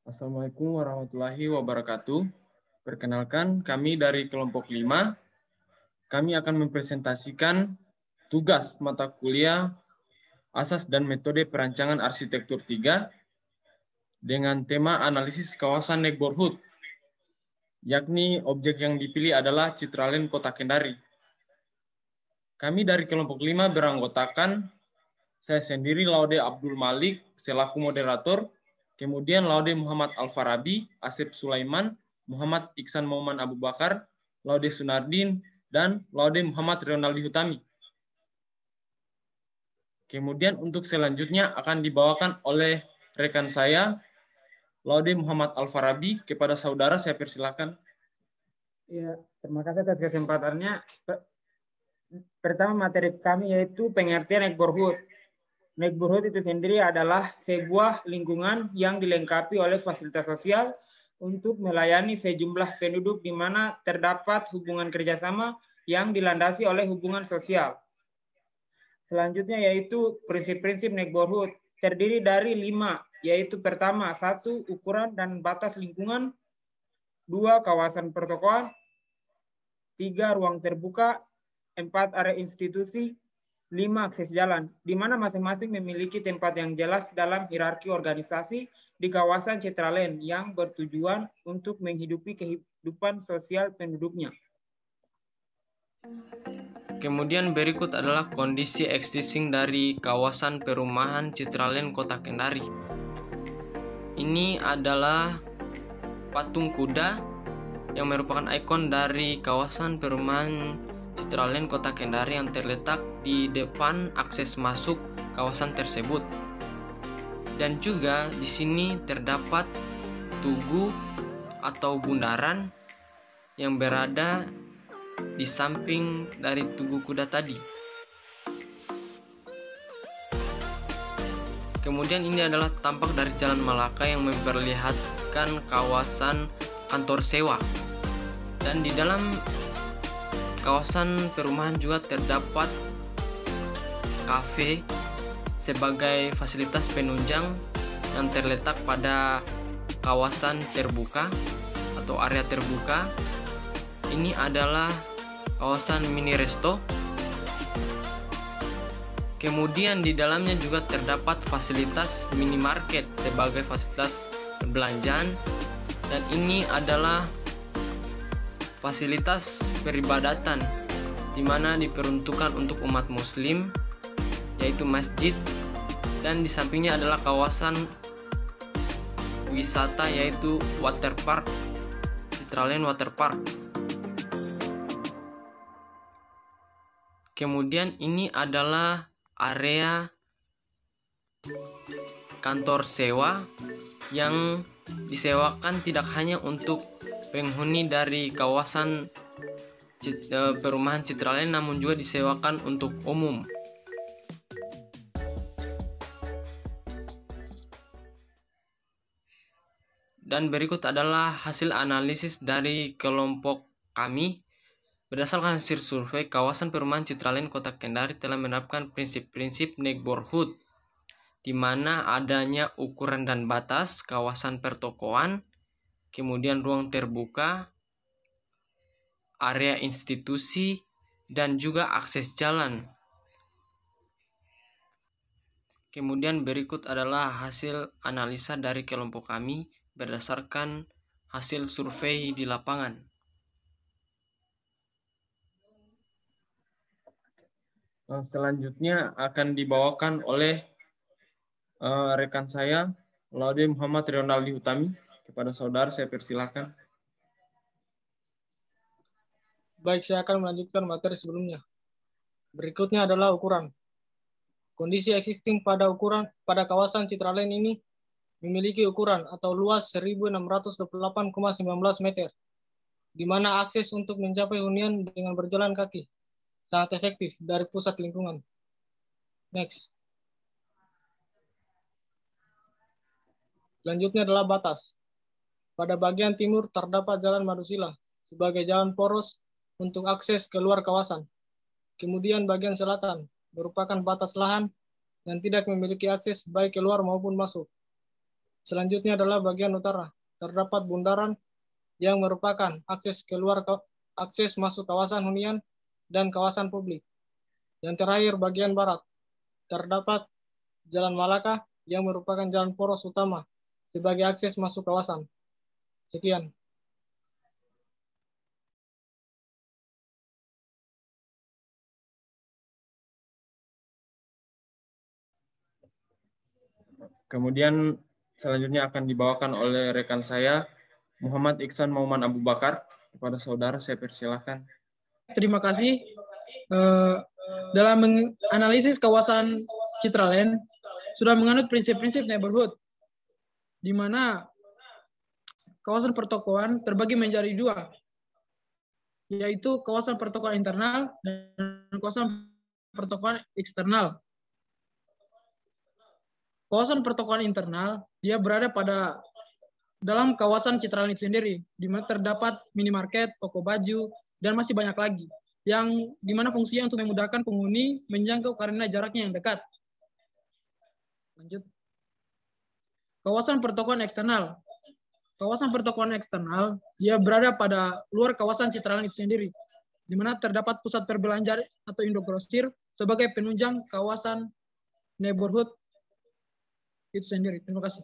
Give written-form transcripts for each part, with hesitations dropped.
Assalamualaikum warahmatullahi wabarakatuh. Perkenalkan, kami dari kelompok 5. Kami akan mempresentasikan tugas mata kuliah Asas dan Metode Perancangan Arsitektur 3 dengan tema analisis kawasan neighborhood, yakni objek yang dipilih adalah Citraland Kota Kendari. Kami dari kelompok 5 beranggotakan saya sendiri Laude Abdul Malik selaku moderator, kemudian Laude Muhammad Al-Farabi, Asep Sulaiman, Muhammad Iksan Mauman Abu Bakar, Laude Sunardin, dan Laude Muhammad Ronaldi Hutami. Kemudian untuk selanjutnya akan dibawakan oleh rekan saya, Laude Muhammad Al-Farabi. Kepada saudara saya persilakan. Ya, terima kasih atas kesempatannya. Pertama materi kami yaitu pengertian neighborhood. Neighborhood itu sendiri adalah sebuah lingkungan yang dilengkapi oleh fasilitas sosial untuk melayani sejumlah penduduk di mana terdapat hubungan kerjasama yang dilandasi oleh hubungan sosial. Selanjutnya yaitu prinsip-prinsip neighborhood terdiri dari 5, yaitu pertama, 1, ukuran dan batas lingkungan, 2, kawasan pertokoan, 3, ruang terbuka, 4, area institusi, 5, akses jalan, di mana masing-masing memiliki tempat yang jelas dalam hierarki organisasi di kawasan Citraland yang bertujuan untuk menghidupi kehidupan sosial penduduknya. Kemudian berikut adalah kondisi existing dari kawasan perumahan Citraland Kota Kendari. Ini adalah patung kuda yang merupakan ikon dari kawasan perumahan Citraland Kota Kendari yang terletak di depan akses masuk kawasan tersebut. Dan juga di sini terdapat tugu atau bundaran yang berada di samping dari tugu kuda tadi. Kemudian ini adalah tampak dari Jalan Malaka yang memperlihatkan kawasan kantor sewa. Dan di dalam kawasan perumahan juga terdapat kafe sebagai fasilitas penunjang yang terletak pada kawasan terbuka atau area terbuka. Ini adalah kawasan mini resto. Kemudian di dalamnya juga terdapat fasilitas minimarket sebagai fasilitas perbelanjaan, dan ini adalah fasilitas peribadatan di mana diperuntukkan untuk umat muslim, yaitu masjid, dan di sampingnya adalah kawasan wisata yaitu waterpark, Citraland Waterpark. Kemudian ini adalah area kantor sewa yang disewakan tidak hanya untuk penghuni dari kawasan perumahan Citraland, namun juga disewakan untuk umum. Dan berikut adalah hasil analisis dari kelompok kami. Berdasarkan hasil survei, kawasan perumahan Citraland Kota Kendari telah menerapkan prinsip-prinsip neighborhood, di mana adanya ukuran dan batas, kawasan pertokoan, kemudian ruang terbuka, area institusi, dan juga akses jalan. Kemudian berikut adalah hasil analisa dari kelompok kami berdasarkan hasil survei di lapangan. Selanjutnya akan dibawakan oleh rekan saya, Laude Muhammad Ronaldi Hutami. Kepada saudara saya persilahkan. Baik, saya akan melanjutkan materi sebelumnya. Berikutnya adalah ukuran. Kondisi existing pada kawasan Citraland ini memiliki ukuran atau luas 1628,19 meter, di mana akses untuk mencapai hunian dengan berjalan kaki sangat efektif dari pusat lingkungan. Next. Selanjutnya adalah batas. Pada bagian timur terdapat Jalan Madusila sebagai jalan poros untuk akses keluar kawasan. Kemudian bagian selatan merupakan batas lahan yang tidak memiliki akses baik keluar maupun masuk. Selanjutnya adalah bagian utara. Terdapat bundaran yang merupakan akses masuk kawasan hunian dan kawasan publik. Yang terakhir bagian barat. Terdapat Jalan Malaka yang merupakan jalan poros utama sebagai akses masuk kawasan. Sekian. Kemudian selanjutnya akan dibawakan oleh rekan saya, Muhammad Iksan Mauman Abu Bakar. Kepada saudara, saya persilahkan. Terima kasih. Dalam menganalisis kawasan Citraland, sudah menganut prinsip-prinsip neighborhood, di mana kawasan pertokoan terbagi menjadi dua, yaitu kawasan pertokoan internal dan kawasan pertokoan eksternal. Kawasan pertokoan internal, dia berada dalam kawasan Citraland itu sendiri, di mana terdapat minimarket, toko baju, dan masih banyak lagi, yang dimana fungsinya untuk memudahkan penghuni menjangkau karena jaraknya yang dekat. Lanjut. Kawasan pertokoan eksternal. Kawasan pertokoan eksternal, dia berada pada luar kawasan Citraland itu sendiri, di mana terdapat pusat perbelanjaan atau indogrosir sebagai penunjang kawasan neighborhood itu sendiri. Terima kasih.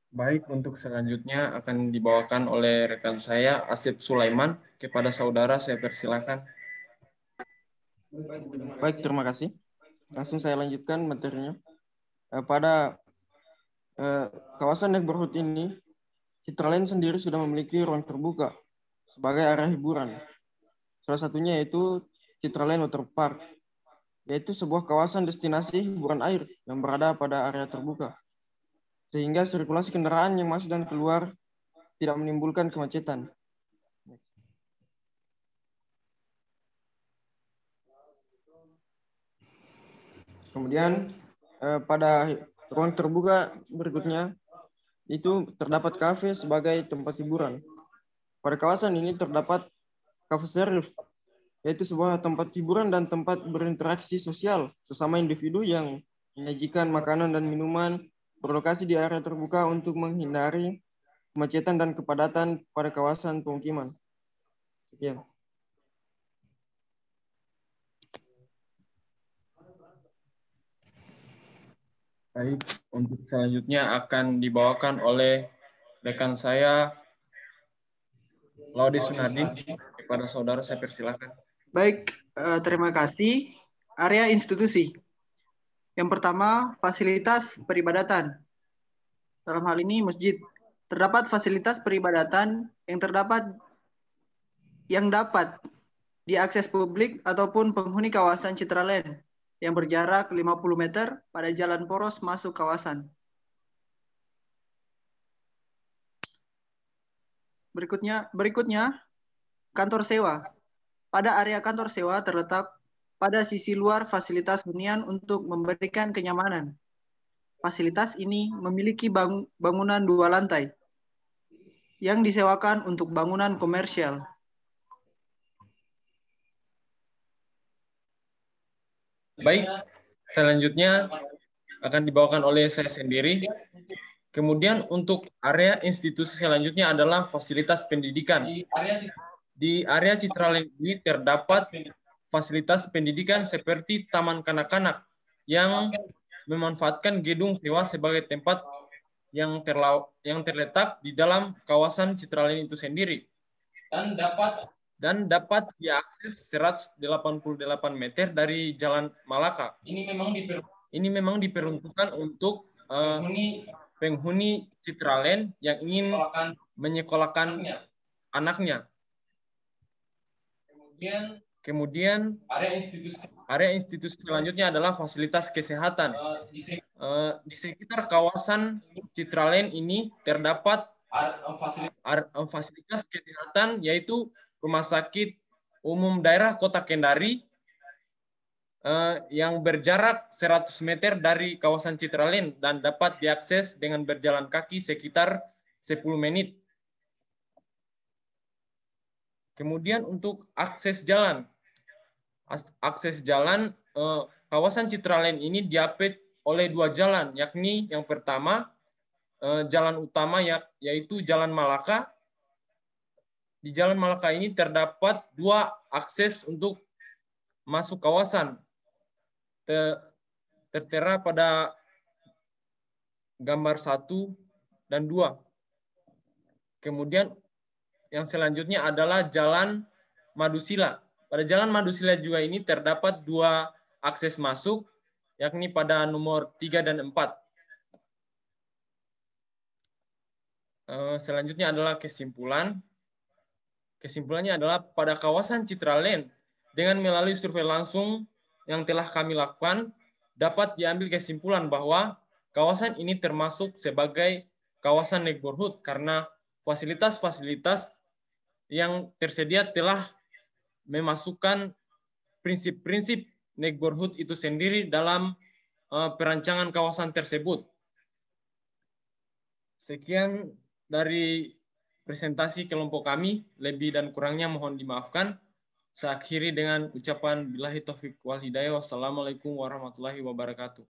Baik, untuk selanjutnya akan dibawakan oleh rekan saya, Asep Sulaiman. Kepada saudara, saya persilakan. Baik, terima kasih. Langsung saya lanjutkan materinya. Pada kawasan neighborhood ini, Citraland sendiri sudah memiliki ruang terbuka sebagai area hiburan. Salah satunya yaitu Citraland Water Park, yaitu sebuah kawasan destinasi hiburan air yang berada pada area terbuka, sehingga sirkulasi kendaraan yang masuk dan keluar tidak menimbulkan kemacetan. Kemudian pada ruang terbuka berikutnya itu terdapat kafe sebagai tempat hiburan. Pada kawasan ini terdapat cafe service, yaitu sebuah tempat hiburan dan tempat berinteraksi sosial sesama individu yang menyajikan makanan dan minuman, berlokasi di area terbuka untuk menghindari kemacetan dan kepadatan pada kawasan pemukiman. Sekian. Baik, untuk selanjutnya akan dibawakan oleh rekan saya, Laudi Sunardi. Kepada saudara, saya persilakan. Baik, terima kasih. Area institusi. Yang pertama, fasilitas peribadatan. Dalam hal ini masjid. Terdapat fasilitas peribadatan yang dapat diakses publik ataupun penghuni kawasan Citraland yang berjarak 50 meter pada jalan poros masuk kawasan. Berikutnya, kantor sewa. Pada area kantor sewa terletak pada sisi luar fasilitas hunian untuk memberikan kenyamanan. Fasilitas ini memiliki bangunan 2 lantai yang disewakan untuk bangunan komersial. Baik, selanjutnya akan dibawakan oleh saya sendiri. Kemudian untuk area institusi selanjutnya adalah fasilitas pendidikan. Di area Citraland ini terdapat fasilitas pendidikan seperti taman kanak-kanak yang memanfaatkan gedung sewa sebagai tempat yang terletak di dalam kawasan Citraland itu sendiri dan dapat diakses 188 meter dari Jalan Malaka. Ini memang diperuntukkan untuk penghuni Citraland yang ingin menyekolahkan anaknya. Kemudian area institusi selanjutnya adalah fasilitas kesehatan. Di sekitar kawasan Citraland ini terdapat fasilitas kesehatan, yaitu Rumah Sakit Umum Daerah Kota Kendari yang berjarak 100 meter dari kawasan Citraland dan dapat diakses dengan berjalan kaki sekitar 10 menit. Kemudian untuk akses jalan. akses jalan, kawasan Citraland ini diapit oleh 2 jalan, yakni yang pertama jalan utama yaitu Jalan Malaka. Di Jalan Malaka ini terdapat 2 akses untuk masuk kawasan. Tertera pada gambar 1 dan 2. Kemudian yang selanjutnya adalah Jalan Madusila. Pada Jalan Madusila juga ini terdapat 2 akses masuk, yakni pada nomor 3 dan 4. Selanjutnya adalah kesimpulan. Kesimpulannya adalah pada kawasan Citraland, dengan melalui survei langsung yang telah kami lakukan, dapat diambil kesimpulan bahwa kawasan ini termasuk sebagai kawasan neighborhood karena fasilitas-fasilitas yang tersedia telah memasukkan prinsip-prinsip neighborhood itu sendiri dalam perancangan kawasan tersebut. Sekian dari presentasi kelompok kami, lebih dan kurangnya mohon dimaafkan. Saya akhiri dengan ucapan billahi taufiq wal hidayah. Wassalamualaikum warahmatullahi wabarakatuh.